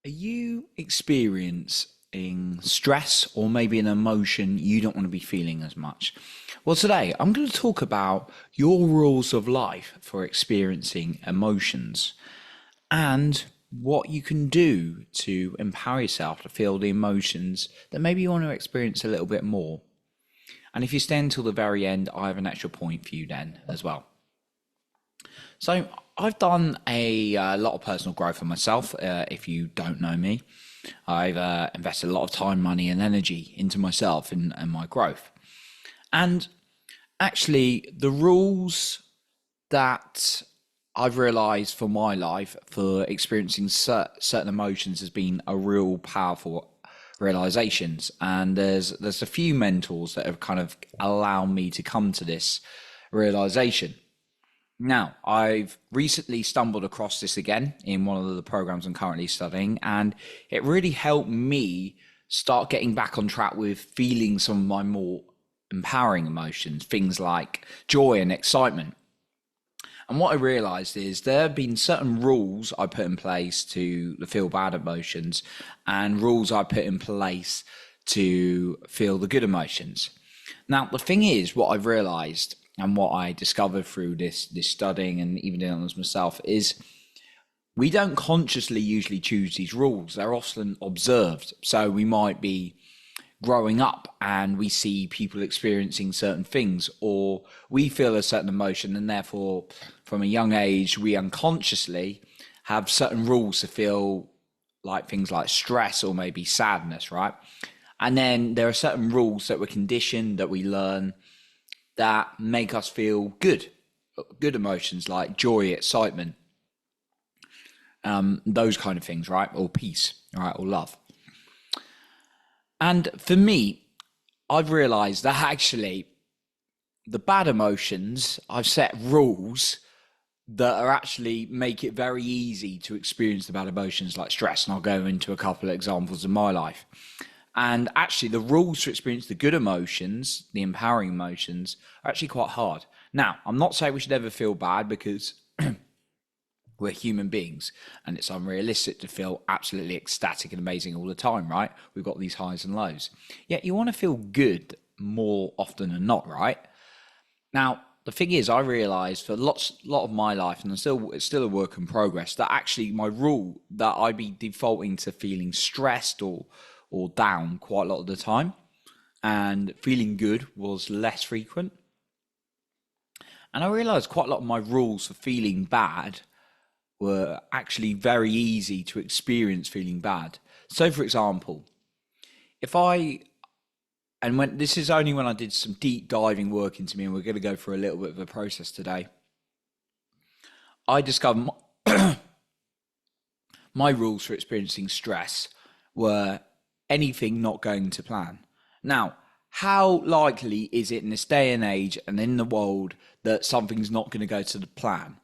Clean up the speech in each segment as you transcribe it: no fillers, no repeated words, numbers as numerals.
Are you experiencing stress or maybe an emotion you don't want to be feeling as much? Well, today I'm going to talk about your rules of life for experiencing emotions and what you can do to empower yourself to feel the emotions that maybe you want to experience a little bit more. And if you stay until the very end, I have an extra point for you then as well. So I've done a lot of personal growth for myself. If you don't know me, I've invested a lot of time, money, and energy into myself and my growth. And actually, the rules that I've realized for my life for experiencing certain emotions has been a real powerful realizations. And there's a few mentors that have kind of allowed me to come to this realization. Now, I've recently stumbled across this again in one of the programs I'm currently studying, and it really helped me start getting back on track with feeling some of my more empowering emotions, things like joy and excitement. And what I realized is there have been certain rules I put in place to feel bad emotions and rules I put in place to feel the good emotions. Now, the thing is, what I've realized and what I discovered through this studying and even doing this myself is we don't consciously usually choose these rules. They're often observed. So we might be growing up and we see people experiencing certain things, or we feel a certain emotion, and therefore from a young age we unconsciously have certain rules to feel like things like stress or maybe sadness, right? And then there are certain rules that we're conditioned, that we learn, that make us feel good emotions like joy, excitement, those kind of things, right? Or peace, right? Or love. And for me, I've realized that actually the bad emotions, I've set rules that are actually make it very easy to experience the bad emotions like stress. And I'll go into a couple of examples in my life. And actually, the rules to experience the good emotions, the empowering emotions, are actually quite hard. Now, I'm not saying we should ever feel bad because we're human beings and it's unrealistic to feel absolutely ecstatic and amazing all the time, right? We've got these highs and lows. Yet you want to feel good more often than not, right? Now, the thing is, I realized for lot of my life, and it's still a work in progress, that actually my rule that I'd be defaulting to feeling stressed or down quite a lot of the time, and feeling good was less frequent. And I realized quite a lot of my rules for feeling bad were actually very easy to experience feeling bad. So, for example, if I and when this is only when I did some deep diving work into me, and we're going to go through a little bit of a process today. I discovered my rules for experiencing stress were anything not going to plan. Now, how likely is it in this day and age and in the world that something's not going to go to the plan?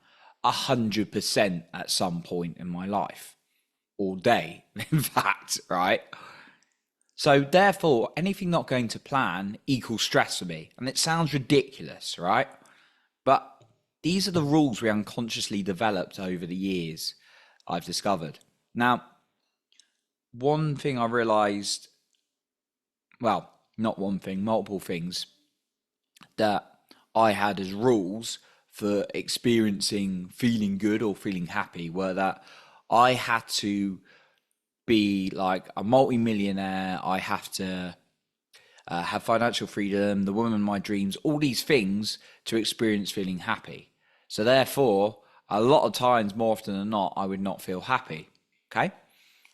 100% at some point in my life, all day, in fact, right? So, therefore, anything not going to plan equals stress for me. And it sounds ridiculous, right? But these are the rules we unconsciously developed over the years, I've discovered. Now, one thing I realized, well, not one thing, multiple things that I had as rules for experiencing feeling good or feeling happy were that I had to be like a multi-millionaire. I have to have financial freedom, the woman of my dreams, all these things to experience feeling happy. So therefore, a lot of times, more often than not, I would not feel happy, okay?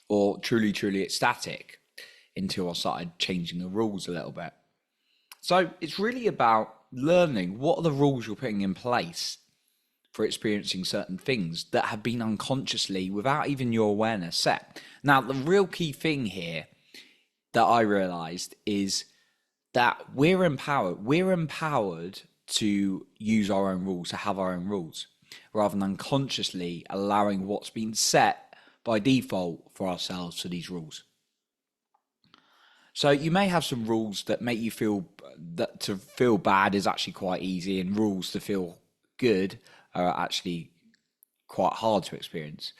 Or truly, truly ecstatic until I started changing the rules a little bit. So it's really about learning what are the rules you're putting in place for experiencing certain things that have been unconsciously, without even your awareness, set. Now, the real key thing here that I realized is that we're empowered. We're empowered to use our own rules, to have our own rules, rather than unconsciously allowing what's been set by default for ourselves for these rules. So you may have some rules that make you feel that to feel bad is actually quite easy, and rules to feel good are actually quite hard to experience.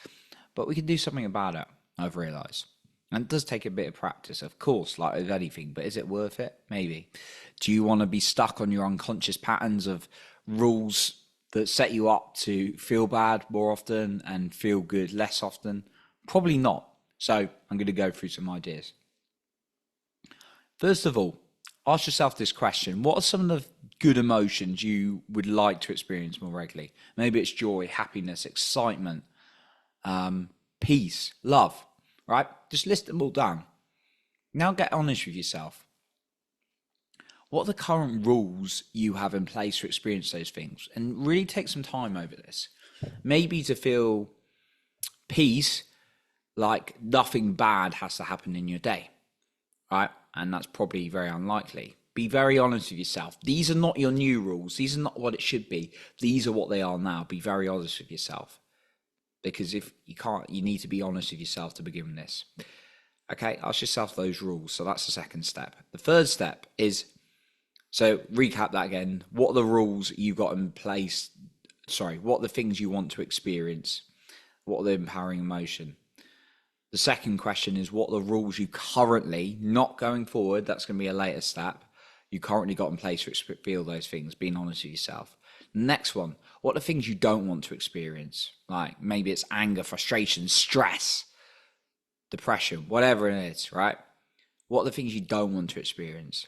But we can do something about it. I've realised. And it does take a bit of practice, of course, like with anything, but is it worth it? Maybe. Do you want to be stuck on your unconscious patterns of rules that set you up to feel bad more often and feel good less often? Probably not. So I'm going to go through some ideas. First of all, ask yourself this question. What are some of the good emotions you would like to experience more regularly? Maybe it's joy, happiness, excitement, peace, love, right? Just list them all down. Now get honest with yourself. What are the current rules you have in place to experience those things? And really take some time over this. Maybe to feel peace, like nothing bad has to happen in your day, right? And that's probably very unlikely. Be very honest with yourself. These are not your new rules. These are not what it should be. These are what they are now. Be very honest with yourself. Because if you can't, you need to be honest with yourself to begin with this. Okay, ask yourself those rules. So that's the second step. The third step is, so recap that again. What are the rules you've got in place? Sorry, what are the things you want to experience? What are the empowering emotion? The second question is, what are the rules you currently, not going forward, that's going to be a later step, you currently got in place to feel those things, being honest with yourself. Next one, what are the things you don't want to experience? Like maybe it's anger, frustration, stress, depression, whatever it is, right? What are the things you don't want to experience?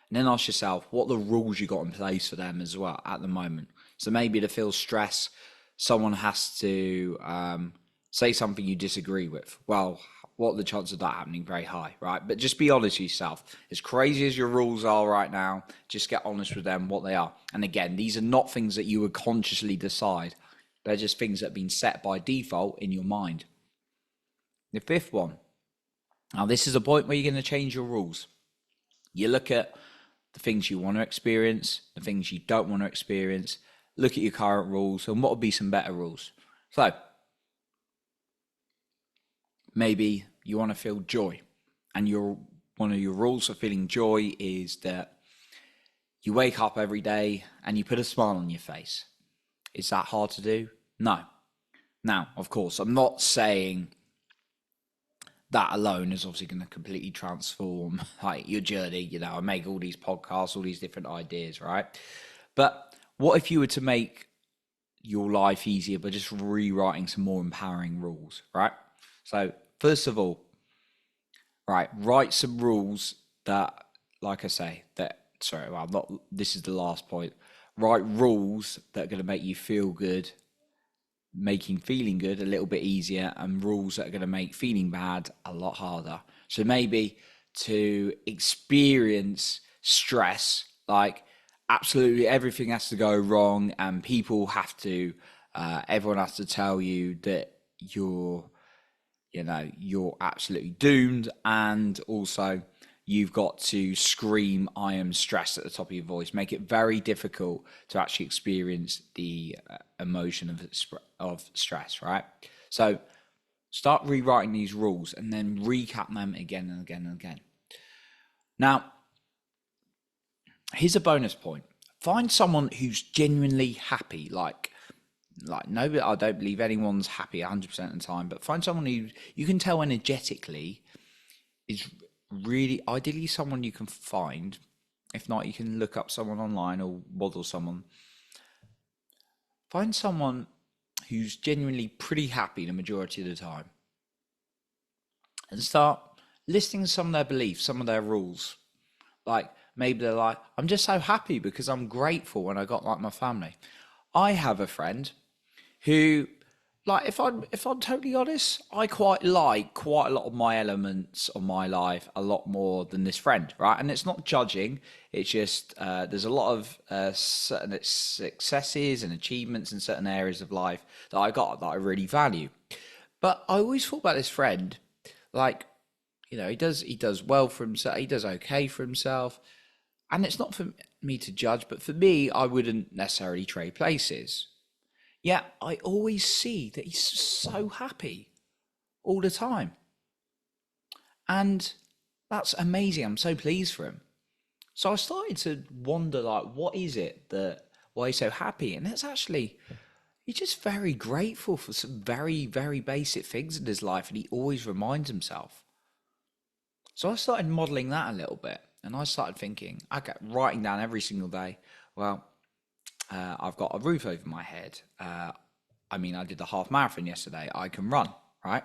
And then ask yourself, what are the rules you got in place for them as well at the moment? So maybe to feel stress, someone has to say something you disagree with. Well, what are the chances of that happening? Very high, right? But just be honest with yourself. As crazy as your rules are right now, just get honest with them, what they are. And again, these are not things that you would consciously decide. They're just things that have been set by default in your mind. The fifth one. Now, this is a point where you're going to change your rules. You look at the things you want to experience, the things you don't want to experience, look at your current rules, and what would be some better rules. So, maybe you want to feel joy, and one of your rules for feeling joy is that you wake up every day and you put a smile on your face. Is that hard to do? No. Now, of course, I'm not saying that alone is obviously going to completely transform like your journey. I make all these podcasts, all these different ideas, right? But what if you were to make your life easier by just rewriting some more empowering rules, right? So first of all, right, write some rules that, like I say, this is the last point. Write rules that are going to make you feel good, making feeling good a little bit easier, and rules that are going to make feeling bad a lot harder. So maybe to experience stress, like absolutely everything has to go wrong and people have to, everyone has to tell you that you're absolutely doomed, and also you've got to scream, I am stressed at the top of your voice. Make it very difficult to actually experience the emotion of stress, right? So start rewriting these rules and then recap them again and again and again. Now, here's a bonus point. Find someone who's genuinely happy, like nobody, I don't believe anyone's happy 100% of the time, but find someone who you can tell energetically is really, ideally someone you can find. If not, you can look up someone online or model someone. Find someone who's genuinely pretty happy the majority of the time, and start listing some of their beliefs, some of their rules. Like maybe they're like, I'm just so happy because I'm grateful when I got like my family. I have a friend who, like, if I'm totally honest, I quite like quite a lot of my elements of my life a lot more than this friend, right? And it's not judging. It's just there's a lot of certain successes and achievements in certain areas of life that I got that I really value. But I always thought about this friend, like, he does well for himself. He does okay for himself, and it's not for me to judge. But for me, I wouldn't necessarily trade places. Yeah, I always see that he's so happy all the time. And that's amazing. I'm so pleased for him. So I started to wonder, like, what is it that, why he's so happy? And that's actually, he's just very grateful for some very, very basic things in his life, and he always reminds himself. So I started modeling that a little bit, and I started thinking, okay, writing down every single day. Well, I've got a roof over my head. I did the half marathon yesterday. I can run, right?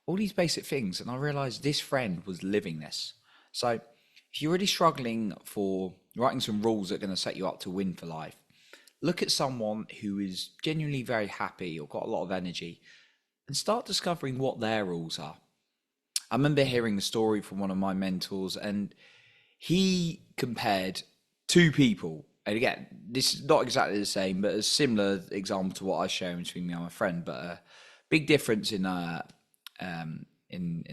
All these basic things. And I realized this friend was living this. So if you're really struggling for writing some rules that are going to set you up to win for life, look at someone who is genuinely very happy or got a lot of energy and start discovering what their rules are. I remember hearing a story from one of my mentors, and he compared two people. And again, this is not exactly the same, but a similar example to what I share between me and my friend, but a big difference in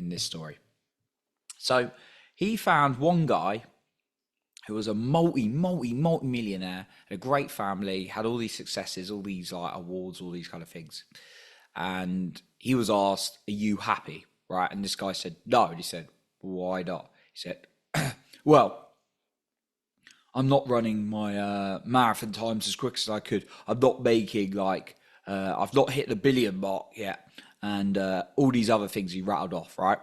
this story. So he found one guy who was a multi millionaire, had a great family, had all these successes, all these like awards, all these kind of things. And he was asked, "Are you happy?" Right? And this guy said, "No." And he said, "Why not?" He said, "Well, I'm not running my marathon times as quick as I could. I'm not making I've not hit the billion mark yet." And all these other things he rattled off, right?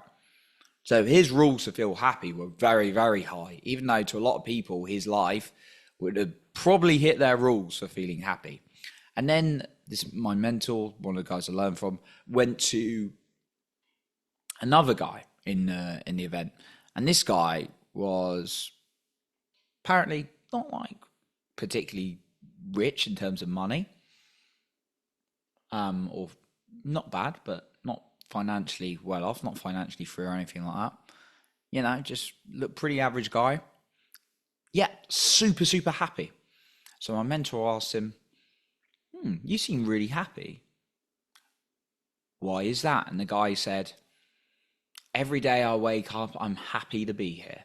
So his rules to feel happy were very, very high, even though to a lot of people, his life would have probably hit their rules for feeling happy. And then my mentor, one of the guys I learned from, went to another guy in the event. And this guy was apparently not like particularly rich in terms of money, or not bad, but not financially well off, not financially free or anything like that. Just look pretty average guy. Yeah, super, super happy. So my mentor asked him, "You seem really happy. Why is that?" And the guy said, "Every day I wake up, I'm happy to be here."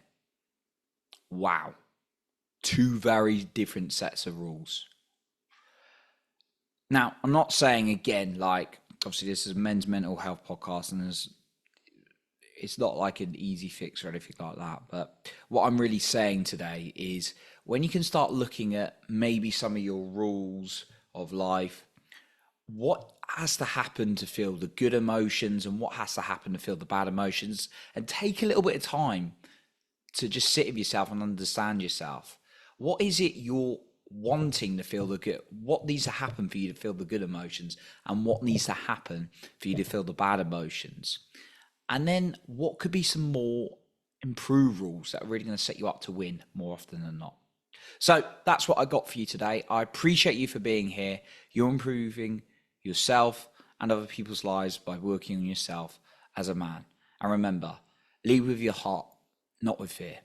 Wow. Two very different sets of rules. Now, I'm not saying again, obviously this is a men's mental health podcast, and it's not like an easy fix or anything like that. But what I'm really saying today is when you can start looking at maybe some of your rules of life, what has to happen to feel the good emotions and what has to happen to feel the bad emotions, and take a little bit of time to just sit with yourself and understand yourself. What is it you're wanting to feel the good? What needs to happen for you to feel the good emotions, and what needs to happen for you to feel the bad emotions? And then what could be some more improved rules that are really going to set you up to win more often than not? So that's what I got for you today. I appreciate you for being here. You're improving yourself and other people's lives by working on yourself as a man. And remember, lead with your heart, not with fear.